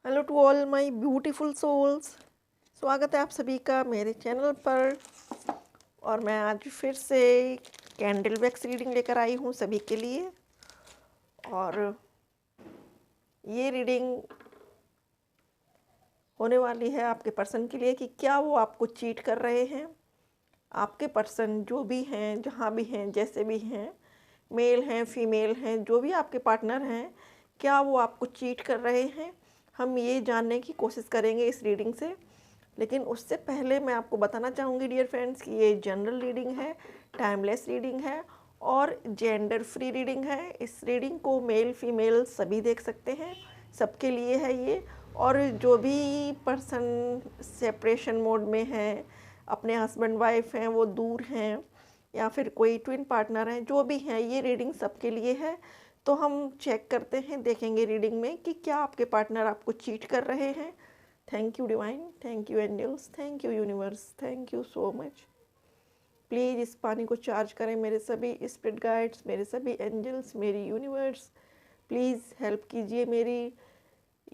Hello to all my beautiful souls. स्वागत है आप सभी का मेरे चैनल पर। और मैं आज फिर से कैंडल वैक्स रीडिंग लेकर आई हूँ सभी के लिए। और ये रीडिंग होने वाली है आपके पर्सन के लिए कि क्या वो आपको चीट कर रहे हैं। आपके पर्सन जो भी हैं, जहाँ भी हैं, जैसे भी हैं, मेल हैं, फीमेल हैं, जो भी आपके पार्टनर हैं, क्या वो आपको चीट कर रहे हैं, हम ये जानने की कोशिश करेंगे इस रीडिंग से। लेकिन उससे पहले मैं आपको बताना चाहूँगी डियर फ्रेंड्स कि ये जनरल रीडिंग है, टाइमलेस रीडिंग है और जेंडर फ्री रीडिंग है। इस रीडिंग को मेल फीमेल सभी देख सकते हैं, सबके लिए है ये। और जो भी पर्सन सेपरेशन मोड में है, अपने हस्बैंड वाइफ हैं, वो दूर हैं, या फिर कोई ट्विन पार्टनर हैं, जो भी हैं, ये रीडिंग सबके लिए है। तो हम चेक करते हैं, देखेंगे रीडिंग में कि क्या आपके पार्टनर आपको चीट कर रहे हैं। Thank you divine, thank you angels, thank you universe, thank you so much. Please इस पानी को चार्ज करें मेरे सभी स्पिरिट गाइड्स, मेरे सभी एंजल्स, मेरी यूनिवर्स। प्लीज़ हेल्प कीजिए मेरी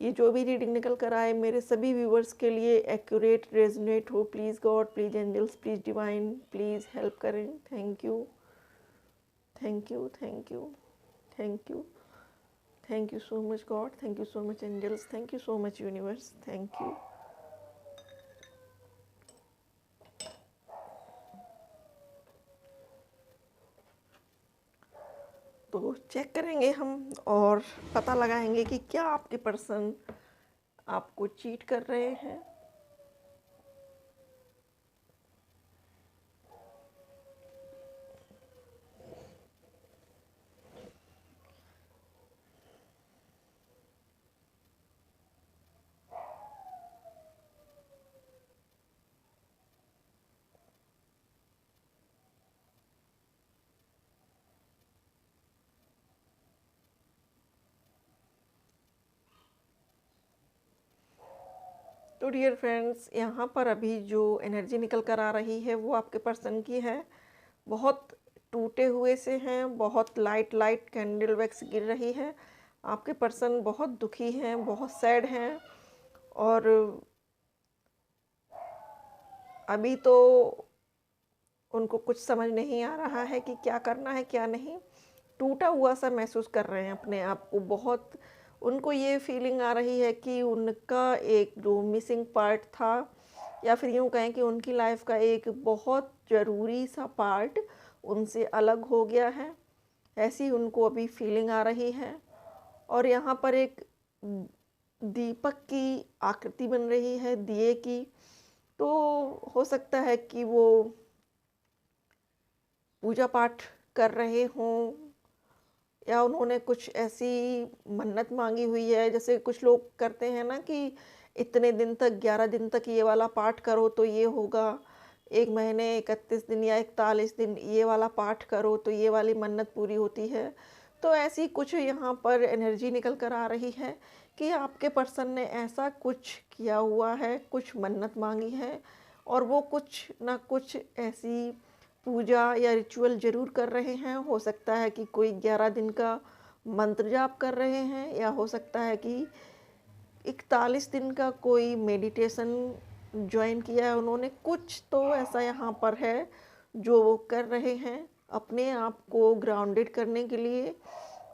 ये जो भी रीडिंग निकल कर आए मेरे सभी व्यूवर्स के लिए एक्यूरेट रेजोनेट हो। Please God, please angels, please divine, please help करें। Thank you, thank you, thank you, thank you, thank you so much God, thank you so much angels, thank you so much universe, thank you. तो check करेंगे हम और पता लगाएंगे कि क्या आपके पर्सन आपको चीट कर रहे हैं। तो डियर फ्रेंड्स, यहाँ पर अभी जो एनर्जी निकल कर आ रही है वो आपके पर्सन की है। बहुत टूटे हुए से हैं, बहुत लाइट लाइट कैंडल वैक्स गिर रही है। आपके पर्सन बहुत दुखी हैं, बहुत सैड हैं। और अभी तो उनको कुछ समझ नहीं आ रहा है कि क्या करना है क्या नहीं। टूटा हुआ सा महसूस कर रहे हैं अपने आप को बहुत। उनको ये फीलिंग आ रही है कि उनका एक जो मिसिंग पार्ट था, या फिर यूँ कहें कि उनकी लाइफ का एक बहुत ज़रूरी सा पार्ट उनसे अलग हो गया है। ऐसी उनको अभी फीलिंग आ रही है। और यहाँ पर एक दीपक की आकृति बन रही है, दिए की। तो हो सकता है कि वो पूजा पाठ कर रहे हों, या उन्होंने कुछ ऐसी मन्नत मांगी हुई है। जैसे कुछ लोग करते हैं ना कि इतने दिन तक, 11 दिन तक ये वाला पाठ करो तो ये होगा, 1 महीने 31 दिन या 41 दिन ये वाला पाठ करो तो ये वाली मन्नत पूरी होती है। तो ऐसी कुछ यहाँ पर एनर्जी निकल कर आ रही है कि आपके पर्सन ने ऐसा कुछ किया हुआ है, कुछ मन्नत मांगी है, और वो कुछ ना कुछ ऐसी पूजा या रिचुअल ज़रूर कर रहे हैं। हो सकता है कि कोई 11 दिन का मंत्र जाप कर रहे हैं, या हो सकता है कि 41 दिन का कोई मेडिटेशन ज्वाइन किया है उन्होंने। कुछ तो ऐसा यहाँ पर है जो वो कर रहे हैं अपने आप को ग्राउंडेड करने के लिए,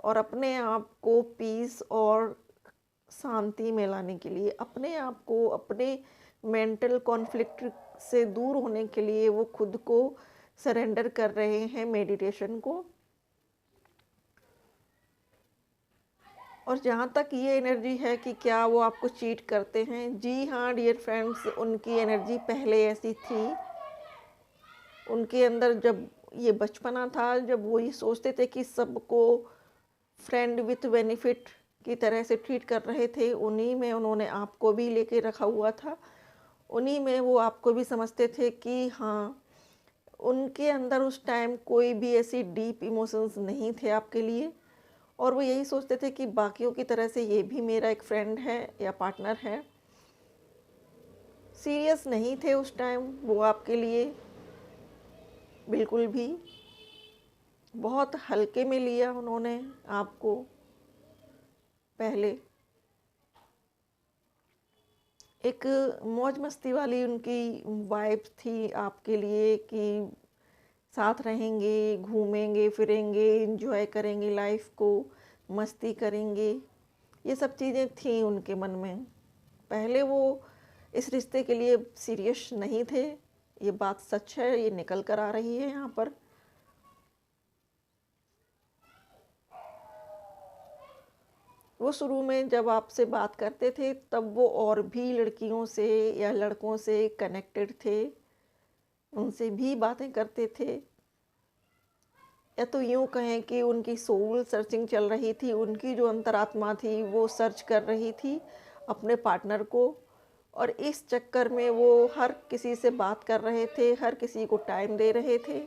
और अपने आप को पीस और शांति में लाने के लिए, अपने आप को अपने मेंटल कॉन्फ्लिक्ट से दूर होने के लिए वो खुद को सरेंडर कर रहे हैं मेडिटेशन को। और जहाँ तक ये एनर्जी है कि क्या वो आपको चीट करते हैं, जी हाँ डियर फ्रेंड्स, उनकी एनर्जी पहले ऐसी थी। उनके अंदर जब ये बचपना था, जब वो ये सोचते थे कि सबको फ्रेंड विथ बेनिफिट की तरह से ट्रीट कर रहे थे, उन्हीं में उन्होंने आपको भी लेके रखा हुआ था। उन्हीं में वो आपको भी समझते थे कि हाँ, उनके अंदर उस टाइम कोई भी ऐसी डीप इमोशंस नहीं थे आपके लिए। और वो यही सोचते थे कि बाकियों की तरह से ये भी मेरा एक फ्रेंड है या पार्टनर है। सीरियस नहीं थे उस टाइम वो आपके लिए बिल्कुल भी। बहुत हल्के में लिया उन्होंने आपको पहले। एक मौज मस्ती वाली उनकी वाइब्स थी आपके लिए कि साथ रहेंगे, घूमेंगे फिरेंगे, एंजॉय करेंगे लाइफ को, मस्ती करेंगे। ये सब चीज़ें थी उनके मन में। पहले वो इस रिश्ते के लिए सीरियस नहीं थे। ये बात सच है, ये निकल कर आ रही है यहाँ पर। वो शुरू में जब आपसे बात करते थे तब वो और भी लड़कियों से या लड़कों से कनेक्टेड थे, उनसे भी बातें करते थे। या तो यूँ कहें कि उनकी सोल सर्चिंग चल रही थी, उनकी जो अंतरात्मा थी वो सर्च कर रही थी अपने पार्टनर को। और इस चक्कर में वो हर किसी से बात कर रहे थे, हर किसी को टाइम दे रहे थे।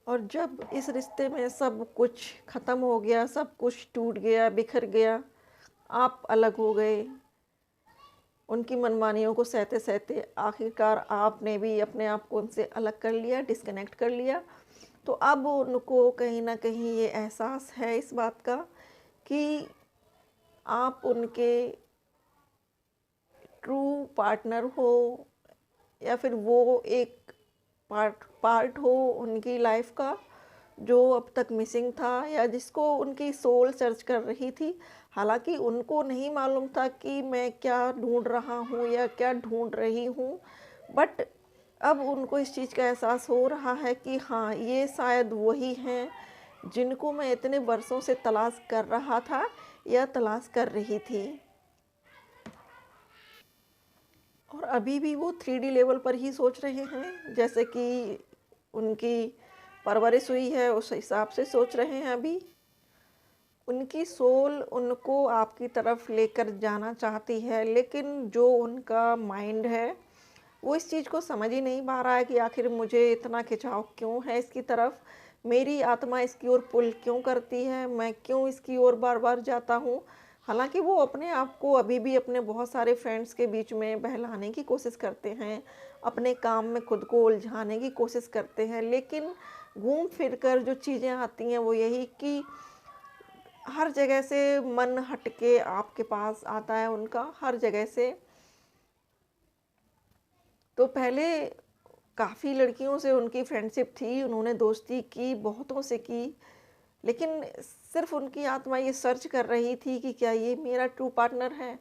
और जब इस रिश्ते में सब कुछ ख़त्म हो गया, सब कुछ टूट गया, बिखर गया, आप अलग हो गए, उनकी मनमानियों को सहते सहते आखिरकार आपने भी अपने आप को उनसे अलग कर लिया, डिस्कनेक्ट कर लिया। तो अब उनको कहीं ना कहीं ये एहसास है इस बात का कि आप उनके ट्रू पार्टनर हो, या फिर वो एक पार्ट हो उनकी लाइफ का जो अब तक मिसिंग था, या जिसको उनकी सोल सर्च कर रही थी। हालांकि उनको नहीं मालूम था कि मैं क्या ढूंढ रहा हूँ या क्या ढूंढ रही हूँ, बट अब उनको इस चीज़ का एहसास हो रहा है कि हाँ, ये शायद वही हैं जिनको मैं इतने वर्षों से तलाश कर रहा था या तलाश कर रही थी। और अभी भी वो 3D लेवल पर ही सोच रहे हैं, जैसे कि उनकी परवरिश हुई है उस हिसाब से सोच रहे हैं अभी। उनकी सोल उनको आपकी तरफ लेकर जाना चाहती है, लेकिन जो उनका माइंड है वो इस चीज़ को समझ ही नहीं पा रहा है कि आखिर मुझे इतना खिंचाव क्यों है इसकी तरफ, मेरी आत्मा इसकी ओर पुल क्यों करती है, मैं क्यों इसकी ओर बार बार जाता हूँ। हालांकि वो अपने आप को अभी भी अपने बहुत सारे फ्रेंड्स के बीच में बहलाने की कोशिश करते हैं, अपने काम में खुद को उलझाने की कोशिश करते हैं, लेकिन घूम फिर कर जो चीज़ें आती हैं वो यही कि हर जगह से मन हट के आपके पास आता है उनका, हर जगह से। तो पहले काफ़ी लड़कियों से उनकी फ्रेंडशिप थी, उन्होंने दोस्ती की, बहुतों से की, लेकिन सिर्फ उनकी आत्मा ये सर्च कर रही थी कि क्या ये मेरा ट्रू पार्टनर है।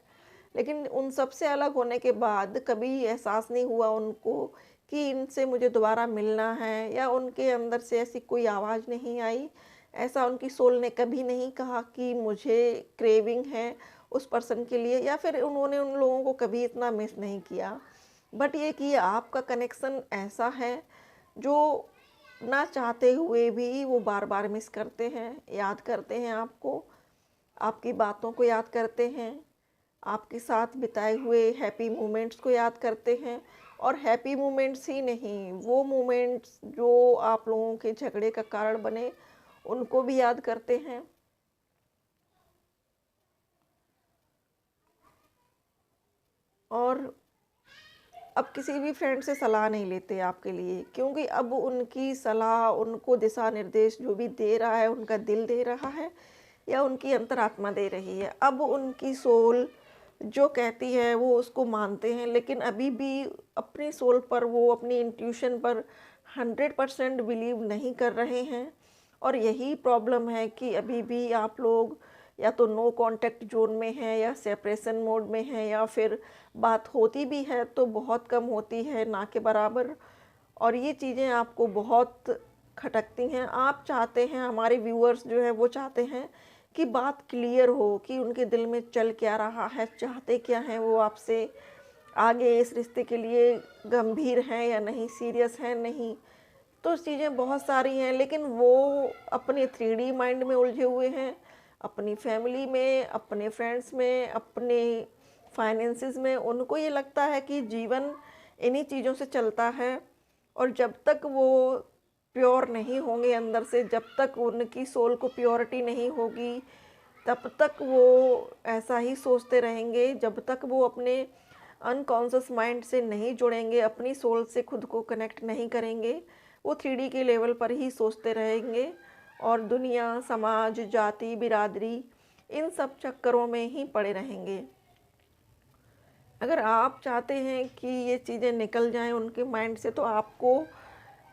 लेकिन उन सब से अलग होने के बाद कभी एहसास नहीं हुआ उनको कि इनसे मुझे दोबारा मिलना है, या उनके अंदर से ऐसी कोई आवाज़ नहीं आई। ऐसा उनकी सोल ने कभी नहीं कहा कि मुझे क्रेविंग है उस पर्सन के लिए, या फिर उन्होंने उन लोगों को कभी इतना मिस नहीं किया। बट ये कि आपका कनेक्शन ऐसा है जो ना चाहते हुए भी वो बार बार मिस करते हैं, याद करते हैं आपको, आपकी बातों को याद करते हैं, आपके साथ बिताए हुए हैप्पी मोमेंट्स को याद करते हैं। और हैप्पी मोमेंट्स ही नहीं, वो मोमेंट्स जो आप लोगों के झगड़े का कारण बने उनको भी याद करते हैं। और अब किसी भी फ्रेंड से सलाह नहीं लेते आपके लिए, क्योंकि अब उनकी सलाह, उनको दिशा निर्देश जो भी दे रहा है उनका दिल दे रहा है या उनकी अंतरात्मा दे रही है। अब उनकी सोल जो कहती है वो उसको मानते हैं, लेकिन अभी भी अपनी सोल पर, वो अपनी इंट्यूशन पर 100% बिलीव नहीं कर रहे हैं। और यही प्रॉब्लम है कि अभी भी आप लोग या तो नो कांटेक्ट जोन में हैं, या सेपरेशन मोड में हैं, या फिर बात होती भी है तो बहुत कम होती है, ना के बराबर। और ये चीज़ें आपको बहुत खटकती हैं। आप चाहते हैं, हमारे व्यूअर्स जो है वो चाहते हैं कि बात क्लियर हो कि उनके दिल में चल क्या रहा है, चाहते क्या हैं वो आपसे, आगे इस रिश्ते के लिए गंभीर हैं या नहीं, सीरियस हैं नहीं। तो चीज़ें बहुत सारी हैं, लेकिन वो अपने 3D माइंड में उलझे हुए हैं, अपनी फैमिली में, अपने फ्रेंड्स में, अपने फाइनेंसिस में। उनको ये लगता है कि जीवन इन्हीं चीज़ों से चलता है, और जब तक वो प्योर नहीं होंगे अंदर से, जब तक उनकी सोल को प्योरिटी नहीं होगी, तब तक वो ऐसा ही सोचते रहेंगे। जब तक वो अपने अनकॉन्शियस माइंड से नहीं जुड़ेंगे, अपनी सोल से खुद को कनेक्ट नहीं करेंगे, वो 3D के लेवल पर ही सोचते रहेंगे, और दुनिया, समाज, जाति, बिरादरी, इन सब चक्करों में ही पड़े रहेंगे। अगर आप चाहते हैं कि ये चीज़ें निकल जाएं उनके माइंड से, तो आपको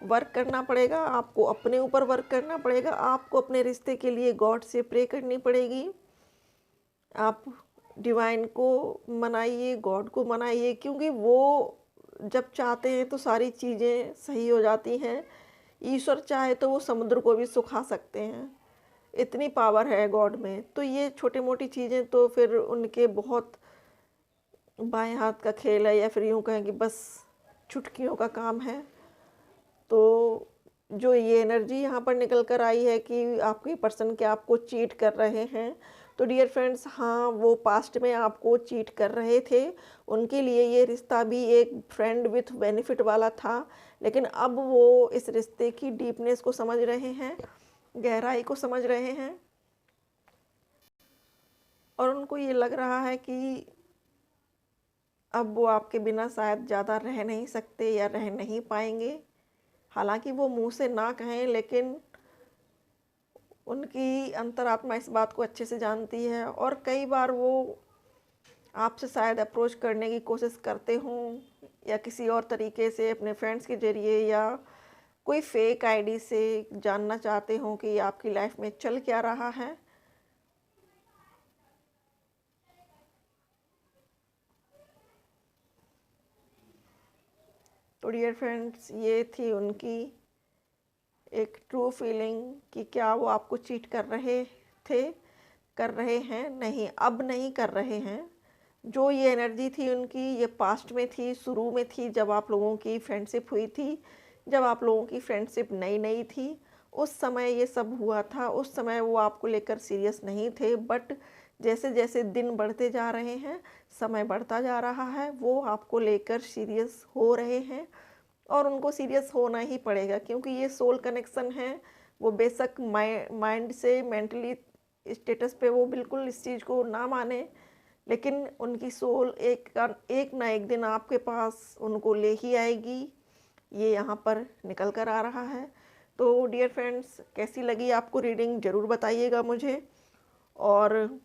वर्क करना पड़ेगा, आपको अपने ऊपर वर्क करना पड़ेगा, आपको अपने रिश्ते के लिए गॉड से प्रे करनी पड़ेगी। आप डिवाइन को मनाइए, गॉड को मनाइए, क्योंकि वो जब चाहते हैं तो सारी चीज़ें सही हो जाती हैं। ईश्वर चाहे तो वो समुद्र को भी सुखा सकते हैं, इतनी पावर है गॉड में। तो ये छोटी मोटी चीज़ें तो फिर उनके बहुत बाएं हाथ का खेल है, या फिर यूँ कहें कि बस चुटकियों का काम है। तो जो ये एनर्जी यहाँ पर निकल कर आई है कि आपके पर्सन के आपको चीट कर रहे हैं, तो डियर फ्रेंड्स, हाँ, वो पास्ट में आपको चीट कर रहे थे। उनके लिए ये रिश्ता भी एक फ्रेंड विथ बेनिफिट वाला था, लेकिन अब वो इस रिश्ते की डीपनेस को समझ रहे हैं, गहराई को समझ रहे हैं, और उनको ये लग रहा है कि अब वो आपके बिना शायद ज़्यादा रह नहीं सकते या रह नहीं पाएंगे। हालांकि वो मुंह से ना कहें, लेकिन उनकी अंतरात्मा इस बात को अच्छे से जानती है, और कई बार वो आपसे शायद अप्रोच करने की कोशिश करते हों, या किसी और तरीके से अपने फ्रेंड्स के ज़रिए या कोई फेक आईडी से जानना चाहते हों कि आपकी लाइफ में चल क्या रहा है। तो डियर फ्रेंड्स, ये थी उनकी एक ट्रू फीलिंग कि क्या वो आपको चीट कर रहे थे, कर रहे हैं। नहीं, अब नहीं कर रहे हैं। जो ये एनर्जी थी उनकी, ये पास्ट में थी, शुरू में थी, जब आप लोगों की फ्रेंडशिप हुई थी, जब आप लोगों की फ्रेंडशिप नई नई थी, उस समय ये सब हुआ था। उस समय वो आपको लेकर सीरियस नहीं थे, बट जैसे जैसे दिन बढ़ते जा रहे हैं, समय बढ़ता जा रहा है, वो आपको लेकर सीरियस हो रहे हैं, और उनको सीरियस होना ही पड़ेगा, क्योंकि ये सोल कनेक्शन है। वो बेशक माइंड से, मेंटली स्टेटस पे वो बिल्कुल इस चीज़ को ना माने, लेकिन उनकी सोल एक ना एक दिन आपके पास उनको ले ही आएगी। ये यहाँ पर निकल कर आ रहा है। तो डियर फ्रेंड्स, कैसी लगी आपको रीडिंग, ज़रूर बताइएगा मुझे, और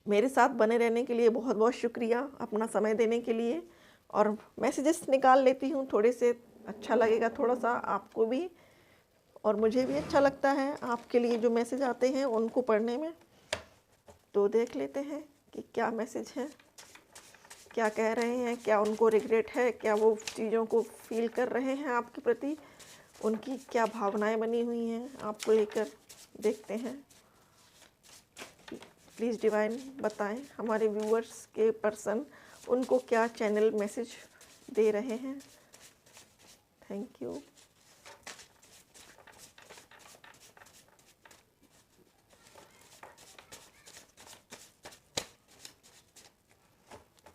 मेरे साथ बने रहने के लिए बहुत बहुत शुक्रिया, अपना समय देने के लिए। और मैसेजेस निकाल लेती हूँ थोड़े से, अच्छा लगेगा थोड़ा सा आपको भी, और मुझे भी अच्छा लगता है आपके लिए जो मैसेज आते हैं उनको पढ़ने में। तो देख लेते हैं कि क्या मैसेज है, क्या कह रहे हैं, क्या उनको रिग्रेट है, क्या वो चीज़ों को फील कर रहे हैं आपके प्रति, उनकी क्या भावनाएं बनी हुई हैं आपको लेकर। देखते हैं। प्लीज़ डिवाइन बताएं हमारे व्यूअर्स के पर्सन उनको क्या चैनल मैसेज दे रहे हैं। Thank you.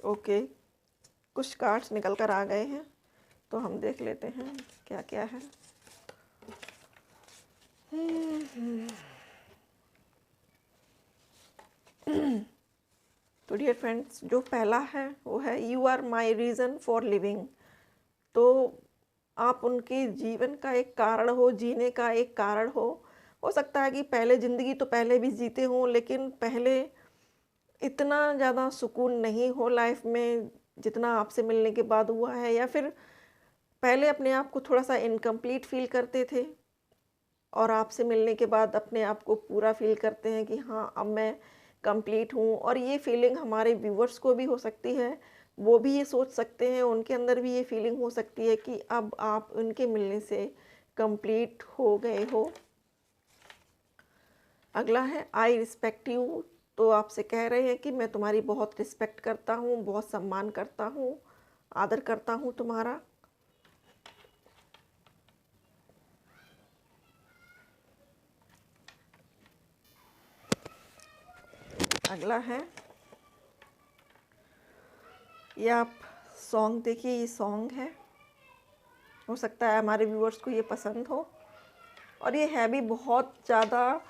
ओके, कुछ कार्ड्स निकल कर आ गए हैं, तो हम देख लेते हैं क्या क्या है। तो डियर फ्रेंड्स, जो पहला है वो है you are my reason for living. तो आप उनके जीवन का एक कारण हो, जीने का एक कारण हो सकता है कि पहले ज़िंदगी तो पहले भी जीते हों, लेकिन पहले इतना ज़्यादा सुकून नहीं हो लाइफ में जितना आपसे मिलने के बाद हुआ है, या फिर पहले अपने आप को थोड़ा सा इनकम्प्लीट फील करते थे, और आपसे मिलने के बाद अपने आप को पूरा फील करते हैं कि हाँ, अब मैं कंप्लीट हूँ। और ये फीलिंग हमारे व्यूवर्स को भी हो सकती है, वो भी ये सोच सकते हैं, उनके अंदर भी ये फीलिंग हो सकती है कि अब आप उनके मिलने से कंप्लीट हो गए हो। अगला है आई रिस्पेक्ट यू। तो आपसे कह रहे हैं कि मैं तुम्हारी बहुत रिस्पेक्ट करता हूँ, बहुत सम्मान करता हूँ, आदर करता हूँ तुम्हारा। अगला है, ये आप सॉन्ग देखिए, ये सॉन्ग है, हो सकता है हमारे व्यूअर्स को ये पसंद हो, और ये है भी बहुत ज़्यादा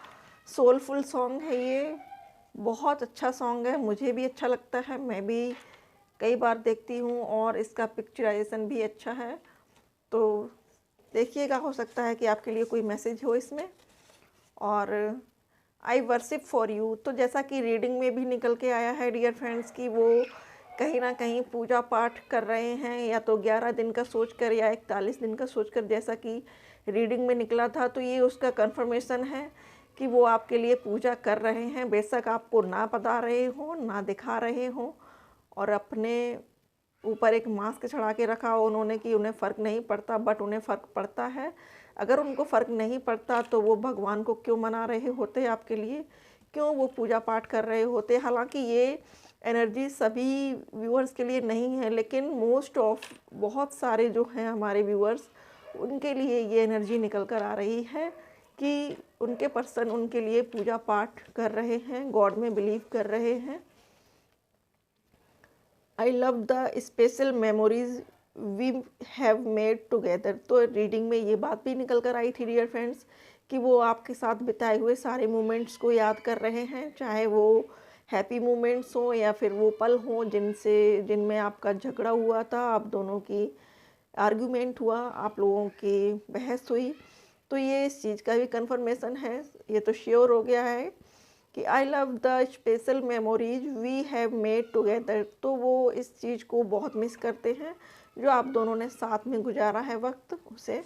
सोलफुल सॉन्ग है। ये बहुत अच्छा सॉन्ग है, मुझे भी अच्छा लगता है, मैं भी कई बार देखती हूँ, और इसका पिक्चराइजेशन भी अच्छा है। तो देखिएगा, हो सकता है कि आपके लिए कोई मैसेज हो इसमें। और आई वर्शिप फॉर यू, तो जैसा कि रीडिंग में भी निकल के आया है डियर फ्रेंड्स, कि वो कहीं ना कहीं पूजा पाठ कर रहे हैं, या तो 11 दिन का सोचकर या 41 दिन का सोचकर, जैसा कि रीडिंग में निकला था। तो ये उसका कंफर्मेशन है कि वो आपके लिए पूजा कर रहे हैं, बेशक आपको ना बता रहे हो, ना दिखा रहे हो, और अपने ऊपर एक मास्क चढ़ा के रखा हो उन्होंने कि उन्हें फ़र्क नहीं पड़ता, बट उन्हें फ़र्क पड़ता है। अगर उनको फ़र्क नहीं पड़ता तो वो भगवान को क्यों मना रहे होते आपके लिए, क्यों वो पूजा पाठ कर रहे होते। हालांकि ये एनर्जी सभी व्यूअर्स के लिए नहीं है, लेकिन मोस्ट ऑफ बहुत सारे जो हैं हमारे व्यूअर्स, उनके लिए ये एनर्जी निकल कर आ रही है कि उनके पर्सन उनके लिए पूजा पाठ कर रहे हैं, गॉड में बिलीव कर रहे हैं। I love the special memories we have made together. तो रीडिंग में ये बात भी निकल कर आई थी डियर फ्रेंड्स कि वो आपके साथ बिताए हुए सारे मोमेंट्स को याद कर रहे हैं, चाहे वो हैप्पी मोमेंट्स हों या फिर वो पल हों जिनमें आपका झगड़ा हुआ था, आप दोनों की आर्गुमेंट हुआ, आप लोगों की बहस हुई। तो ये इस चीज़ का भी कंफर्मेशन है, ये तो श्योर हो गया है कि I love the special memories we have made together. तो वो इस चीज़ को बहुत मिस करते हैं जो आप दोनों ने साथ में गुजारा है वक्त, उसे।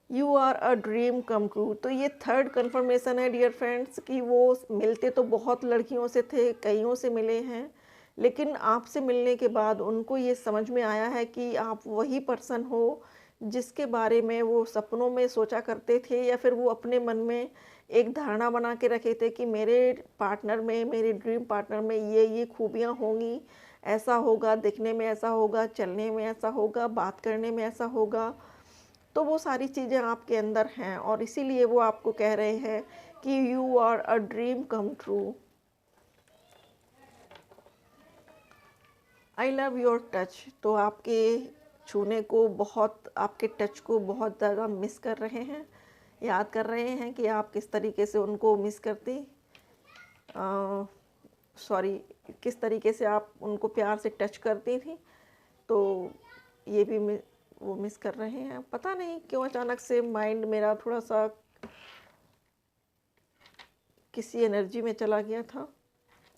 You are a dream come true. तो ये थर्ड कंफर्मेशन है डियर फ्रेंड्स कि वो मिलते तो बहुत लड़कियों से थे, कईयों से मिले हैं, लेकिन आपसे मिलने के बाद उनको ये समझ में आया है कि आप वही पर्सन हो जिसके बारे में वो सपनों में सोचा करते थे, या फिर वो अपने मन में एक धारणा बना के रखे थे कि मेरे पार्टनर में, मेरे ड्रीम पार्टनर में ये खूबियाँ होंगी, ऐसा होगा, दिखने में ऐसा होगा, चलने में ऐसा होगा, बात करने में ऐसा होगा। तो वो सारी चीज़ें आपके अंदर हैं और इसीलिए वो आपको कह रहे हैं कि you are a dream come true. I love your touch. तो आपके छूने को बहुत, आपके टच को बहुत ज़्यादा मिस कर रहे हैं, याद कर रहे हैं कि आप किस तरीके से उनको मिस करती, किस तरीके से आप उनको प्यार से टच करती थी। तो ये भी वो मिस कर रहे हैं। पता नहीं क्यों अचानक से माइंड मेरा थोड़ा सा किसी एनर्जी में चला गया था,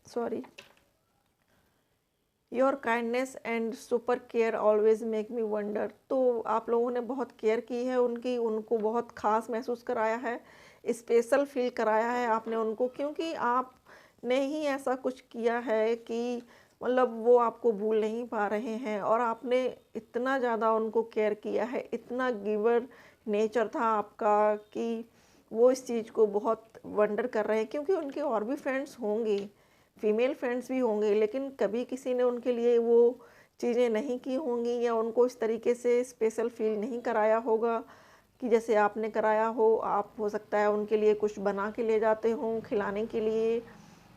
sorry. Your kindness and super care always make me wonder. तो आप लोगों ने बहुत केयर की है उनकी, उनको बहुत ख़ास महसूस कराया है, स्पेशल फील कराया है आपने उनको, क्योंकि आपने ही ऐसा कुछ किया है कि मतलब वो आपको भूल नहीं पा रहे हैं। और आपने इतना ज़्यादा उनको केयर किया है, इतना गिवर नेचर था आपका कि वो इस चीज़ को बहुत वंडर कर रहे हैं। क्योंकि उनके और भी फ्रेंड्स होंगे, फीमेल फ्रेंड्स भी होंगे, लेकिन कभी किसी ने उनके लिए वो चीज़ें नहीं की होंगी, या उनको इस तरीके से स्पेशल फील नहीं कराया होगा कि जैसे आपने कराया हो। आप हो सकता है उनके लिए कुछ बना के ले जाते हों खिलाने के लिए,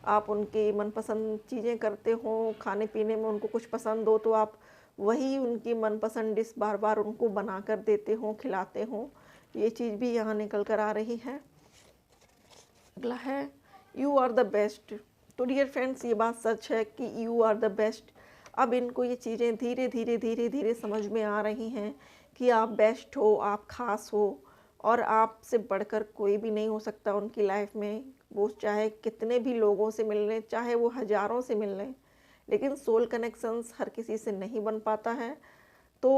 आप उनकी मनपसंद चीज़ें करते हों, खाने पीने में उनको कुछ पसंद हो तो आप वही उनकी मनपसंद डिश बार बार उनको बना कर देते हों, खिलाते हों। ये चीज़ भी यहाँ निकल कर आ रही है। अगला है यू आर द बेस्ट। तो डियर फ्रेंड्स, ये बात सच है कि यू आर द बेस्ट। अब इनको ये चीज़ें धीरे धीरे धीरे धीरे समझ में आ रही हैं कि आप बेस्ट हो, आप ख़ास हो, और आपसे बढ़कर कोई भी नहीं हो सकता उनकी लाइफ में। वो चाहे कितने भी लोगों से मिल लें, चाहे वो हज़ारों से मिल लें, लेकिन सोल कनेक्शंस हर किसी से नहीं बन पाता है। तो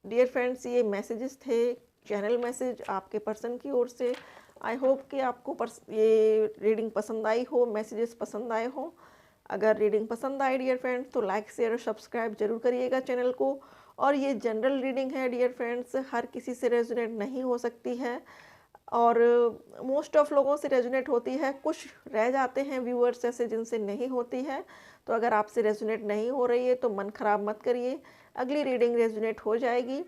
डियर फ्रेंड्स, ये मैसेजेस थे, चैनल मैसेज आपके पर्सन की ओर से। आई होप कि आपको ये रीडिंग पसंद आई हो, मैसेजेस पसंद आए हो। अगर रीडिंग पसंद आई डियर फ्रेंड्स तो लाइक शेयर और सब्सक्राइब जरूर करिएगा चैनल को। और ये जनरल रीडिंग है डियर फ्रेंड्स, हर किसी से रेजोनेट नहीं हो सकती है, और मोस्ट ऑफ लोगों से रेजोनेट होती है। कुछ रह जाते हैं व्यूअर्स ऐसे जिनसे नहीं होती है। तो अगर आपसे रेजोनेट नहीं हो रही है तो मन ख़राब मत करिए, अगली रीडिंग रेजोनेट हो जाएगी।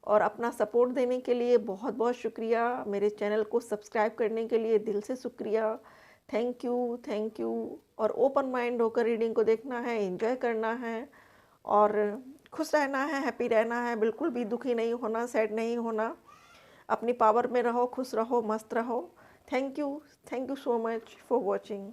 और अपना सपोर्ट देने के लिए बहुत बहुत शुक्रिया, मेरे चैनल को सब्सक्राइब करने के लिए दिल से शुक्रिया। Thank you, thank you. और ओपन माइंड होकर रीडिंग को देखना है, एंजॉय करना है, और खुश रहना है, हैप्पी रहना है, बिल्कुल भी दुखी नहीं होना, सैड नहीं होना। अपनी पावर में रहो, खुश रहो, मस्त रहो। Thank you so much for watching.